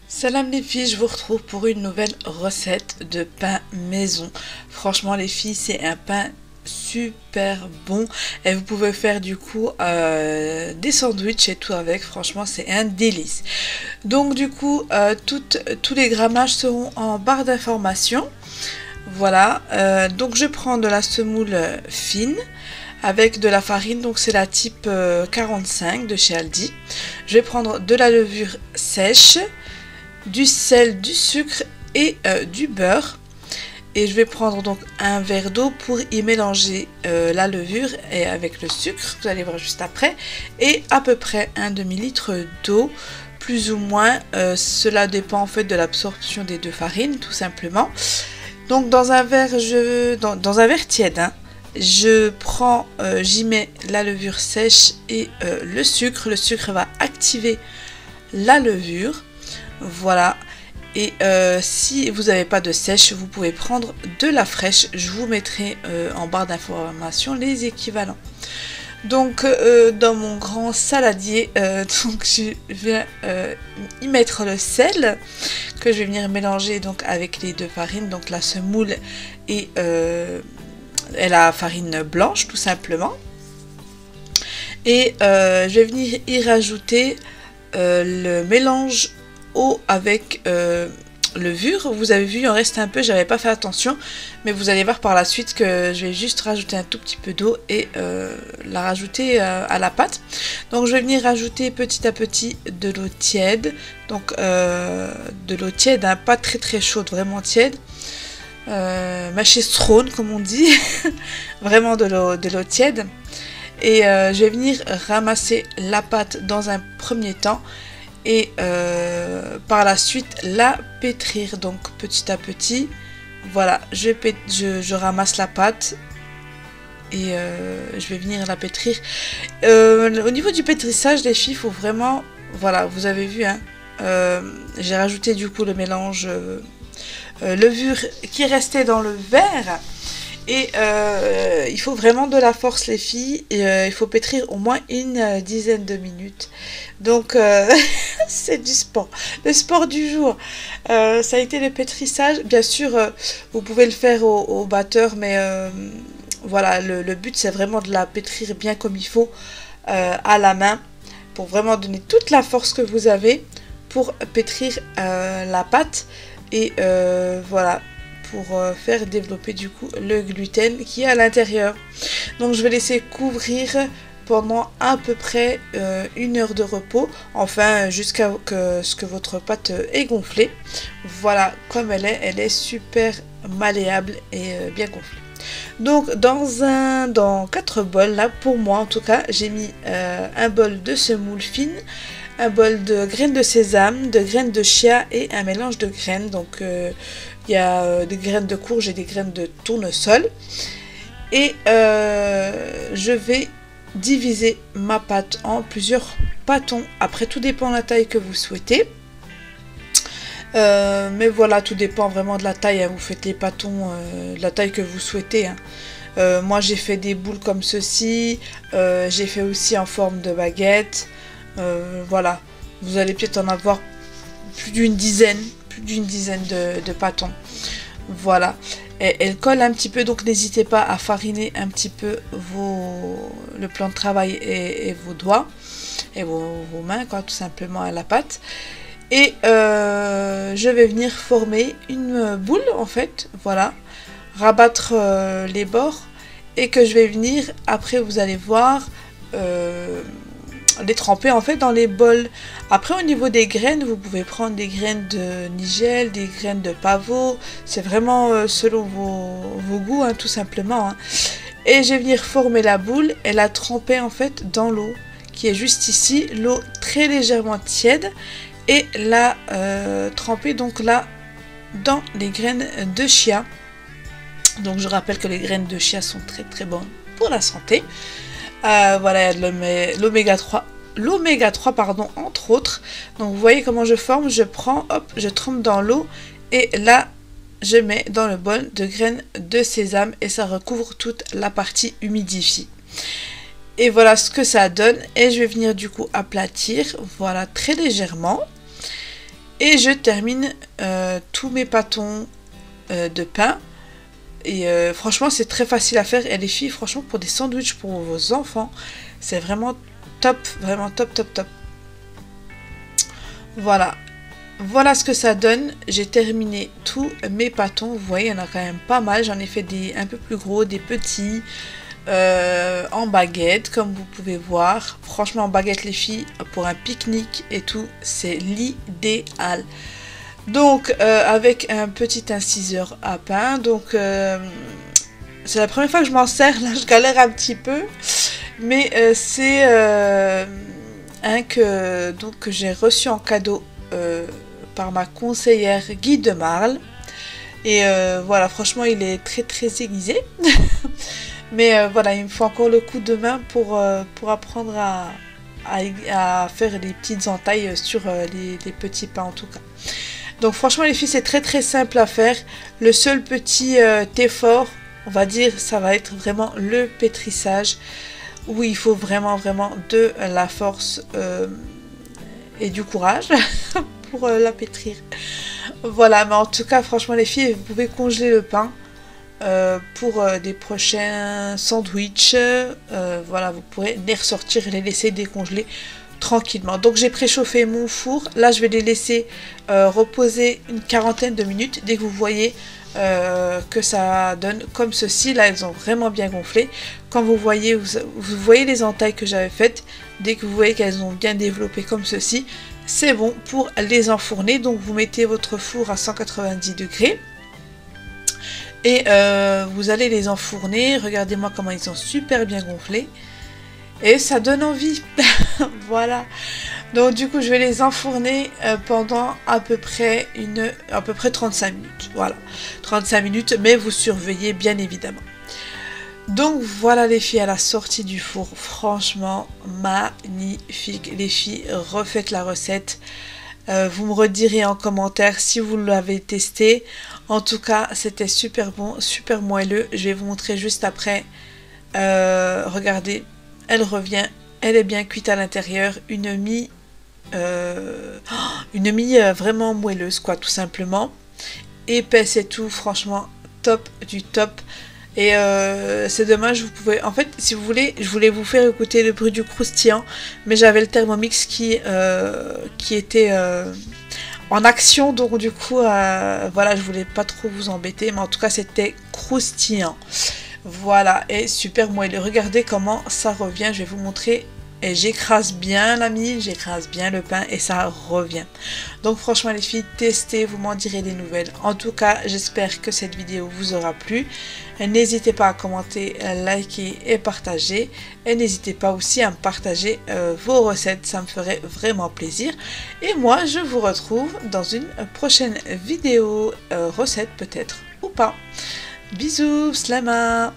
Salam les filles, je vous retrouve pour une nouvelle recette de pain maison. Franchement les filles, c'est un pain super bon et vous pouvez faire du coup des sandwichs et tout avec. Franchement c'est un délice. Donc du coup tous les grammages seront en barre d'information. Voilà, donc je prends de la semoule fine avec de la farine, donc c'est la type 45 de chez Aldi. Je vais prendre de la levure sèche, du sel, du sucre et du beurre. Et je vais prendre donc un verre d'eau pour y mélanger la levure et avec le sucre, vous allez voir juste après, et à peu près un demi-litre d'eau, plus ou moins, cela dépend en fait de l'absorption des deux farines tout simplement. Donc dans un verre, dans un verre tiède, hein, je prends, j'y mets la levure sèche et le sucre. Le sucre va activer la levure. Voilà, et si vous n'avez pas de sèche, vous pouvez prendre de la fraîche. Je vous mettrai en barre d'information les équivalents. Donc dans mon grand saladier, donc je viens y mettre le sel que je vais venir mélanger donc avec les deux farines, donc la semoule et la farine blanche tout simplement. Et je vais venir y rajouter le mélange eau avec levure. Vous avez vu, il en reste un peu, j'avais pas fait attention, mais vous allez voir par la suite que je vais juste rajouter un tout petit peu d'eau et la rajouter à la pâte. Donc je vais venir rajouter petit à petit de l'eau tiède, donc de l'eau tiède, hein, pas très très chaude, vraiment tiède, machéstrone comme on dit, vraiment de l'eau tiède. Et je vais venir ramasser la pâte dans un premier temps et par la suite la pétrir, donc petit à petit. Voilà, je ramasse la pâte et je vais venir la pétrir. Au niveau du pétrissage les filles, il faut vraiment, voilà, vous avez vu, hein, j'ai rajouté du coup le mélange levure qui restait dans le verre. Et il faut vraiment de la force les filles, et il faut pétrir au moins une dizaine de minutes. Donc c'est du sport, le sport du jour. Ça a été le pétrissage. Bien sûr vous pouvez le faire au batteur, mais voilà, le but c'est vraiment de la pétrir bien comme il faut à la main, pour vraiment donner toute la force que vous avez pour pétrir la pâte. Et voilà, pour faire développer du coup le gluten qui est à l'intérieur. Donc je vais laisser couvrir pendant à peu près 1 heure de repos, enfin jusqu'à ce que votre pâte est gonflée. Voilà comme elle est super malléable et bien gonflée. Donc dans 4 bols, là pour moi en tout cas, j'ai mis un bol de semoule fine, un bol de graines de sésame, de graines de chia et un mélange de graines. Donc il y a des graines de courge et des graines de tournesol. Et je vais diviser ma pâte en plusieurs pâtons. Après, tout dépend de la taille que vous souhaitez. Mais voilà, tout dépend vraiment de la taille, hein. Vous faites les pâtons de la taille que vous souhaitez, hein. Moi, j'ai fait des boules comme ceci. J'ai fait aussi en forme de baguette. Voilà, vous allez peut-être en avoir plus d'une dizaine de pâtons. Voilà, et elle colle un petit peu, donc n'hésitez pas à fariner un petit peu le plan de travail et vos doigts et vos mains, quoi, tout simplement à la pâte. Et je vais venir former une boule en fait, voilà, rabattre les bords, et que je vais venir, après vous allez voir, les tremper en fait dans les bols. Après, au niveau des graines, vous pouvez prendre des graines de nigel, des graines de pavot, c'est vraiment selon vos goûts, hein, tout simplement, hein. Et je vais venir former la boule et la tremper en fait dans l'eau qui est juste ici, l'eau très légèrement tiède, et la tremper donc là dans les graines de chia. Donc je rappelle que les graines de chia sont très très bonnes pour la santé. Voilà, l'oméga 3 pardon, entre autres. Donc vous voyez comment je forme, je prends, hop, je trempe dans l'eau, et là je mets dans le bol de graines de sésame, et ça recouvre toute la partie humidifiée. Et voilà ce que ça donne, et je vais venir du coup aplatir, voilà, très légèrement. Et je termine tous mes pâtons de pain. Et franchement, c'est très facile à faire. Et les filles, franchement, pour des sandwichs pour vos enfants, c'est vraiment top. Vraiment top, top, top. Voilà. Voilà ce que ça donne. J'ai terminé tous mes pâtons. Vous voyez, il y en a quand même pas mal. J'en ai fait des un peu plus gros, des petits. En baguette, comme vous pouvez voir. Franchement, en baguette, les filles, pour un pique-nique et tout, c'est l'idéal. Donc, avec un petit inciseur à pain. Donc, c'est la première fois que je m'en sers. Là, je galère un petit peu. Mais c'est un que j'ai reçu en cadeau par ma conseillère Guy de Marle. Et voilà, franchement, il est très très aiguisé. Mais voilà, il me faut encore le coup de main pour apprendre à faire des petites entailles sur les petits pains en tout cas. Donc franchement les filles, c'est très très simple à faire. Le seul petit effort, on va dire, ça va être vraiment le pétrissage, où il faut vraiment de la force et du courage pour la pétrir. Voilà, mais en tout cas franchement les filles, vous pouvez congeler le pain pour des prochains sandwichs. Voilà, vous pourrez les ressortir et les laisser décongeler tranquillement. Donc j'ai préchauffé mon four. Là je vais les laisser reposer une quarantaine de minutes. Dès que vous voyez que ça donne comme ceci, là elles ont vraiment bien gonflé. Quand vous voyez les entailles que j'avais faites, dès que vous voyez qu'elles ont bien développé comme ceci, c'est bon pour les enfourner. Donc vous mettez votre four à 190 degrés. Et vous allez les enfourner. Regardez-moi comment ils sont super bien gonflés. Et ça donne envie. Voilà. Donc du coup, je vais les enfourner pendant à peu près 35 minutes. Voilà. 35 minutes, mais vous surveillez bien évidemment. Donc voilà les filles à la sortie du four. Franchement, magnifique. Les filles, refaites la recette. Vous me redirez en commentaire si vous l'avez testé. En tout cas, c'était super bon, super moelleux. Je vais vous montrer juste après. Regardez, elle revient. Elle est bien cuite à l'intérieur. Une mie vraiment moelleuse, quoi, tout simplement. Épaisse et tout, franchement, top du top. Et c'est dommage, vous pouvez... En fait, si vous voulez, je voulais vous faire écouter le bruit du croustillant, mais j'avais le Thermomix qui était en action, donc du coup, voilà, je voulais pas trop vous embêter, mais en tout cas, c'était croustillant. Voilà, et super moelleux. Regardez comment ça revient, je vais vous montrer. Et j'écrase bien la mie, j'écrase bien le pain et ça revient. Donc franchement les filles, testez, vous m'en direz des nouvelles. En tout cas, j'espère que cette vidéo vous aura plu. N'hésitez pas à commenter, liker et partager. Et n'hésitez pas aussi à me partager vos recettes, ça me ferait vraiment plaisir. Et moi, je vous retrouve dans une prochaine vidéo, recette peut-être ou pas. Bisous, slama!